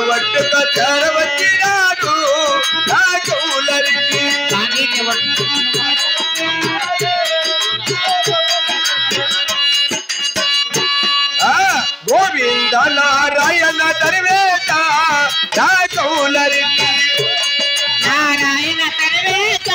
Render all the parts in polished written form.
వట్టుక చేరవచ్చినాడు రాజులరికి గోవింద నారాయణ దర్వేట రాజులరికి నారాయణ దర్వేట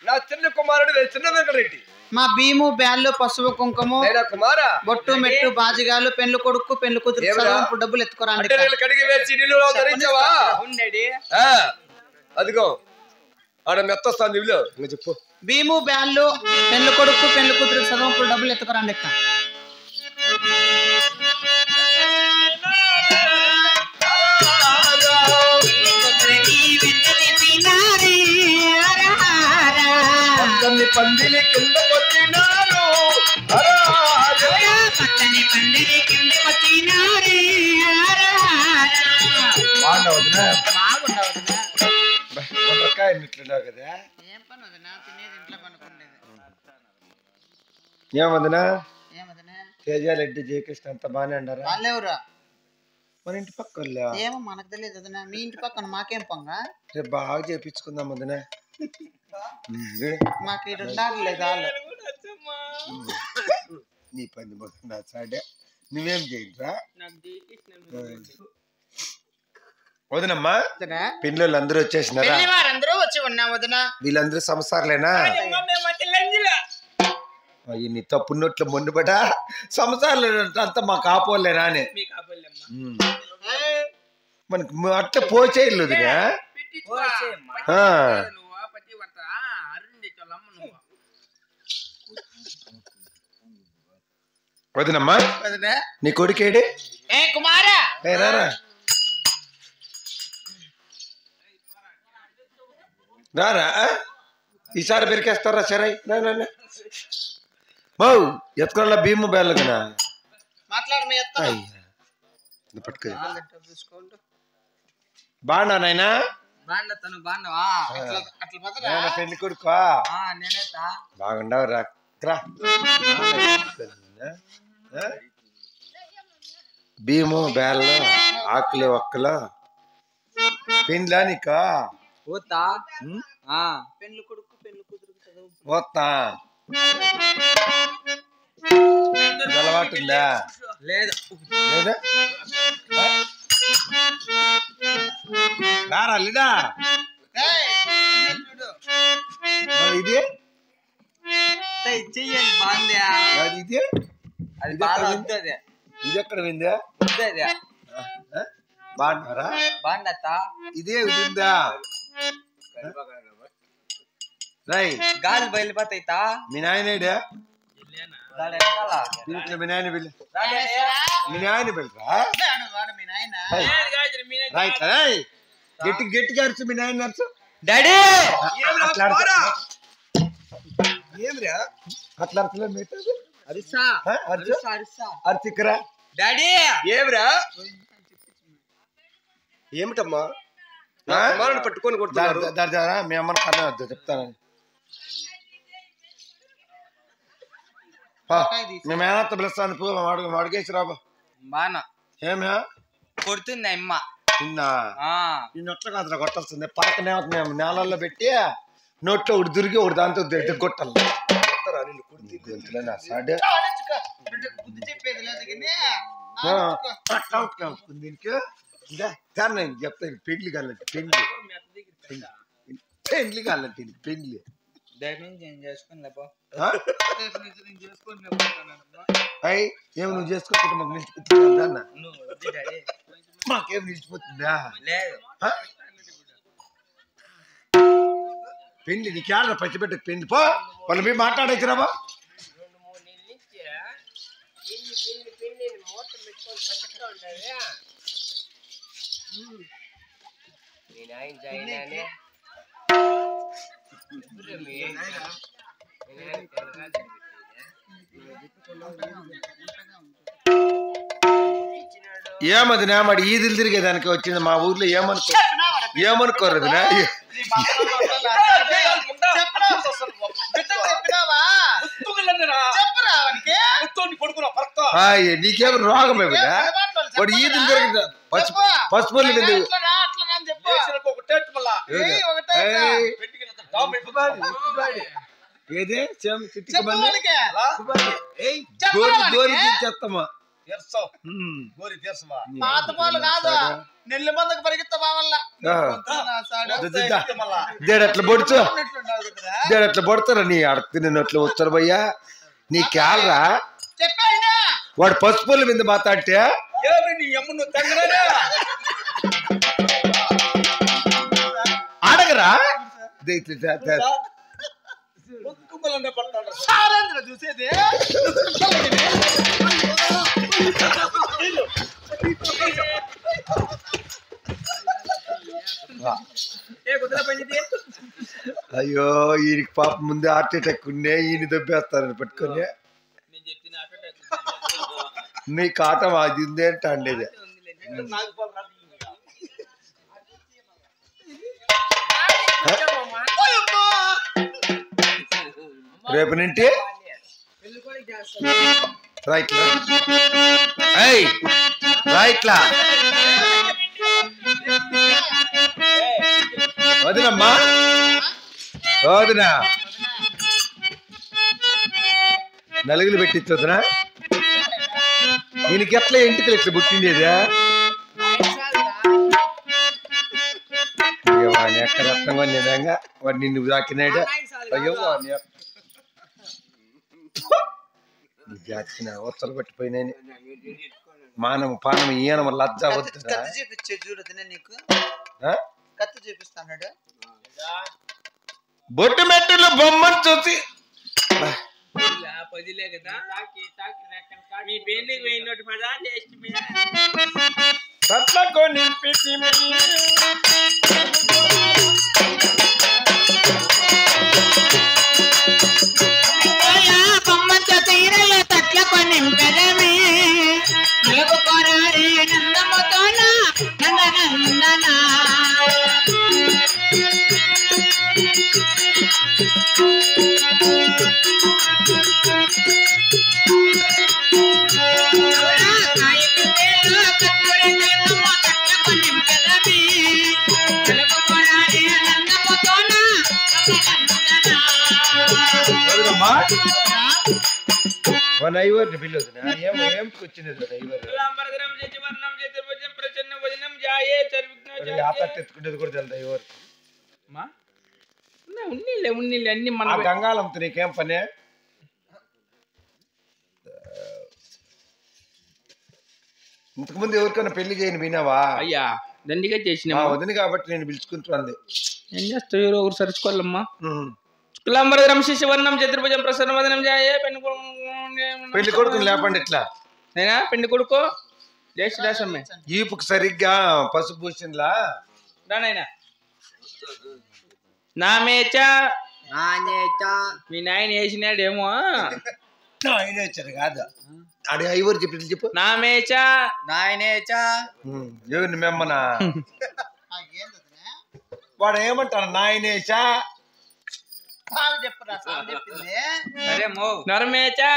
నా చిన్న కుమారుడు చిన్న వెంకటరెడ్డి మా భీము బ్యాళ్ళు పసుపు కుంకుమ కుమార బొట్టు మెట్టు బాజిగాలు పెళ్లి కొడుకు పెళ్లి కూతురు డబ్బులు ఎత్తుకోరండి కడిగి వేసి ధరించావా అదిగో ఆడ మెత్తొస్తాను ఇల్లు ఇంకా చెప్పు భీము బ్యాళ్ళు పెళ్లి కొడుకు పెళ్లి కూతురు చదువుకు డబ్బులు ఎత్తుకోరండి అక్క పందిలి కింద వచ్చినారు పచ్చని పందిరి కింద వచ్చినారు బాగుండవుతున్నావు కదా ఏం పని వదినా తినేది ఇంట్లో పనుకుండేది ఏమదనా ఏమదనా తేజారెడ్డి జయకృష్ణ అంత బానే అన్నారా వాళ్ళెవరా మన ఇంటి పక్క ఏమో మనకు తెలియదు వదినా మీ ఇంటి పక్కన మాకేం పొంగ రేపు బాగా చేపించుకుందాం వదినా మాకు ఇది ఉండాలి వాళ్ళు నీ పని మొదలు సాడే నువ్వేం చేయరా వదినమ్మా పిల్లలు అందరూ వచ్చేసినారా వారందరూ వచ్చి ఉన్నాం వదినా వీళ్ళందరూ సంసారాలేనా నీ తప్పు నోట్లో మొండిపట సంసారాలు అంతా మాకు ఆపోలేనా అని మనకి అట్లా పోచేయలేదు వదినమ్మా నీ కొడుకేడి కుమారా రారా రారా ఈసారి పెరికేస్తారా సరే మౌ ఎత్తుకోవాల భీము బేళ్ళ కదా పట్టుకో బాగున్నా నాయనా పెళ్లి కొడుకో బాగుండవు రా భీము బేళ్ళ ఆకులు ఒక్కలు పెండ్లా నీకా పెళ్లి కొడుకు పెళ్లి కూతురు పోతా అలవాటుందా లేదు లేదా రారా లేదా ఇది చెయ్యాలి బాగుందా ఇది అది బాగా వద్దు ఇది ఎక్కడ విందా బాగున్నారా బాగుందా ఇదే విందా రై గాలి బయలుపోతాయితా మీ నాయనేడా మీ నాయన వెళ్ళి మీ నాయన వెళ్ళరా గట్టి గట్టిగా అరుచు మీ నాయన అరుచు డాడీ ఏమిరా అట్లా అరచలే అరిసా అర్చిక్కరా డాడీ ఏమిరా ఏమిటమ్మా కుమారుని పట్టుకొని కొడుతున్నారు దారా మీ అమ్మని కన్నా వద్దు చెప్తానని మీ మేనత్త పిలుస్తాను పో అడిగేసి రాబా బానా ఏమే కొడుతుంది అమ్మ నిన్న నిన్నొట్ల కాదురా కొట్టాల్సిందే పక్కనే మేము నేలల్లో పెట్టి నోట్లో ఒకటి దురిగి ఒకటి దాంతో కొట్టాలి గొంతులో నా సాడే దీనికి నేను చెప్తాను పెళ్లి కాలంటే పెళ్లి కాలంటే పెళ్లి అయ్యి ఏమి నువ్వు చేసుకోకుండా మాకు నిలిచిపోతుందా మాకేం నిలిచిపోతుందా పెళ్లి నీకేళ్ళ పచ్చిపెట్ట పెళ్లి పో వాళ్ళు మీ మాట్లాడేచ్చిరాబా ఏమది నామడి ఈదులు తిరిగేదానికి వచ్చింది మా ఊర్లో ఏమనుకోరు నీకేమో రోగం వాడు ఈదులు తిరిగి పసుపుల్లి మీద ఏదే చెత్తమా పాతపాలు కాదు నెల్లి మందకు పరిగెత్తా వల్ల దేడట్లా పొడుచు దేడట్లా పొడతారా నీ అడగ నిన్నట్లు వచ్చారు భయ్యా నీ క్యాలరా వాడు పసుపుల మీద మాట్లాడితే అడగరా చూసేది అయ్యో ఈయనకి పాప ముందే హార్ట్ అటాక్ ఉండే ఈయన దెబ్బేస్తారని పట్టుకొని నీకు ఆటం అది ఉంది అంటే అండేది రేపు నుండి రైట్లా రైట్లా వదినమ్మా వదినా నలుగులు పెట్టించు వదినా ఈయనకి ఎట్లా ఇంటికి ఎట్లా పుట్టిండేదా వాడిని ఎక్కడ రక్తం కొనేదంగా వాడు నిన్ను దాకినాడు అయ్యో వాడిని జాచిన ఒత్తలు పట్టిపోయినా మానము పానము ఈయన లజ్జ వద్దు నీకు కత్తి చూపిస్తాడు బొట్టు మెట్టులు బొమ్మను చూసి కట్లకు నింపి బొమ్మంతో తీరల తట్లకు నింపెదమే కొరాడే నందముతోన నందనందన ఐవర్ని పిల్లొద్దునా ఏం కూర్చునేది ఐవర్ ఎత్తుకునేది కూడా తెలుదు ఐవర్ ఉన్నీళ్ళే అన్ని మన గంగాలంతో నీకేం పని ఇంతకుముందు ఎవరికైనా పెళ్లి చేయని వినావా అయ్యా దండిగా చేసిన వదిన కాబట్టి నేను పిలుచుకుంటుంది ఏం చేస్తావు ఎవరో ఒకరు సరుచుకోవాలమ్మా శుక్లాంబరధరం శిశువర్ణం చతుర్భుజం ప్రసన్నవదనం జాయే పెళ్లి కొడుకుని లేపండి ఇట్లా నేనా పెళ్లి కొడుకు జయశ్రీదాసమ్మే ఈపుకు సరిగ్గా పసుపు పూసిందిలా రానైనా నామేచా మీ నాయన వేసినాడేమో ఆయన వచ్చారు కాదు అడి ఐవరు చెప్పి చెప్పు నామేచా నాయనేచా ఎవరిని మెమ్మనా వాడు ఏమంటారు నాయనేచా నరమేచా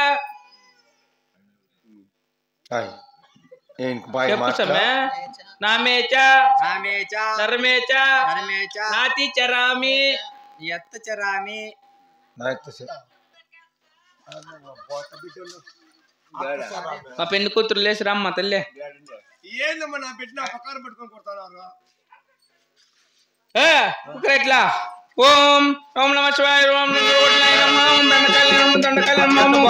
నామేచా నరమేచా నాతి చరామి ఎత్త చరామి మా పెళ్లి కూతురు లేచి రామ్మ తల్లి ఏందమ్మా నా పెట్టిన పక్కన పెట్టుకొని కొడతారు ఎట్లా ఓం ఓం నమ శివాయ ఓం ఓం దండకాయ నమః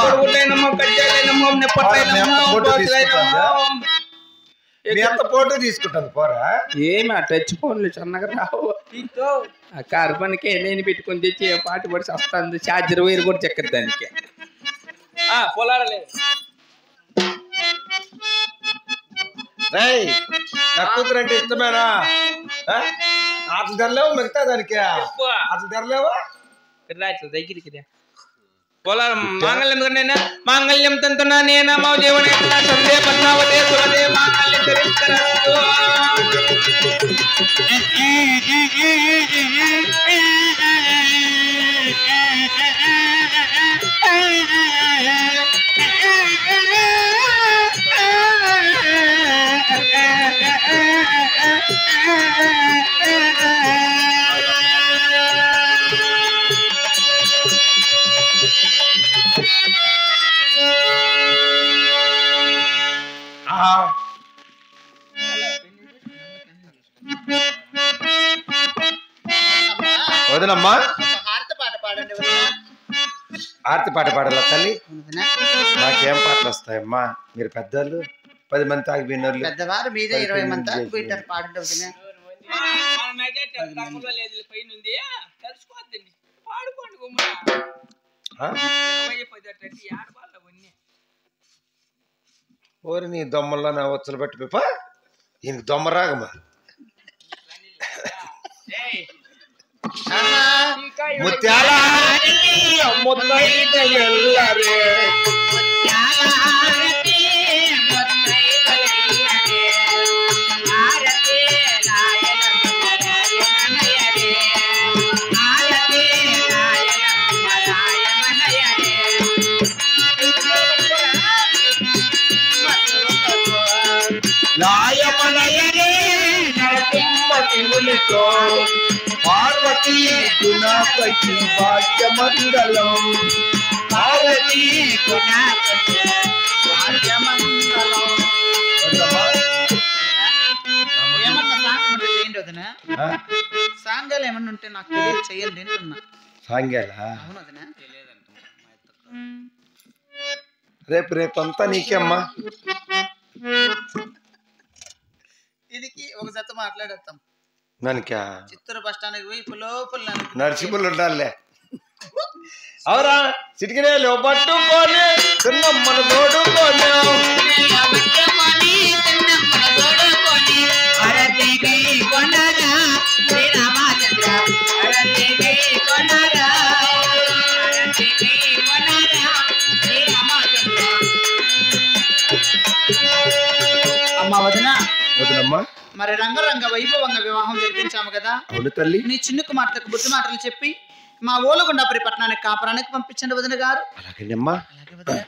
ఓం నెప్పట్లై నమః ఫోటో తీసుకుంటాను పోరా ఏమి టచ్ ఫోన్లు చిన్నగా రావు ఆ కారు పనికి నేను పెట్టుకొని తెచ్చి పాటు పడి వస్తుంది ఛార్జర్ వైర్ కూడా చెక్కరు దానికి పొలాడలేదు రేయ్ నా కూతురు అంటే ఇష్టమేనా? అట్లా ధరలేవు మిగతా దానికి అట్లా ధరలేవు దగ్గరికి పోలా మాంగళ్యం కన్నా మాంగళ్యం తంతున్నా నేనా మా దేవుని సందే పన్నావతే సురదే మాంగళ్యం ధరిస్తరాదు వదనమ్మా ఆర్తి పాట పాడాల తల్లి? నాకేం పాటలు వస్తాయమ్మా? మీరు పెద్దలు 10 మంది తాగిపోయినోళ్ళు పెద్దవారు మీదే 20 మంది తాగిపోయింటారు. పాడండి వదినా. ఓరి నీ దొమ్మల్లో నా వచ్చలు పట్టిపోయి ఈయనకి దొమ్మ రాగమ్మా. ముత్యాల పార్వతీ గుణపతి భాగ్యమంగళం పార్వతీ భాగ్యమంగళం. ఏమన్నా సాంగ్ చేయండి వదినా. సాంగాలు ఏమన్నా ఉంటే నాకు తెలియదు, చెయ్యండి అంటున్నా. సాంగాలా? అవును వదినా. రేపు అంతా నీకేమ్మా. ఇదికి ఒక జత మాట్లాడేస్తాం. నన్కా చిత్తూరు బస్ స్టాండ్కి పోయి లోపల నరసింహులు ఉండాలే. అవరా చిటికినేలు పట్టుకొని చిన్నమ్మను తోడుకొని అమ్మా వదినా. వదినమ్మా మరి రంగరంగ వైభవంగా వివాహం జరిపించాము కదా. అవును తల్లి. నీ చిన్న కుమార్తెకు బుద్ధి మాటలు చెప్పి మా ఓలగుండాపురి పట్టణానికి కాపురానికి పంపించండి వదిన గారు. అలాగేనమ్మా. అలాగే వదిన.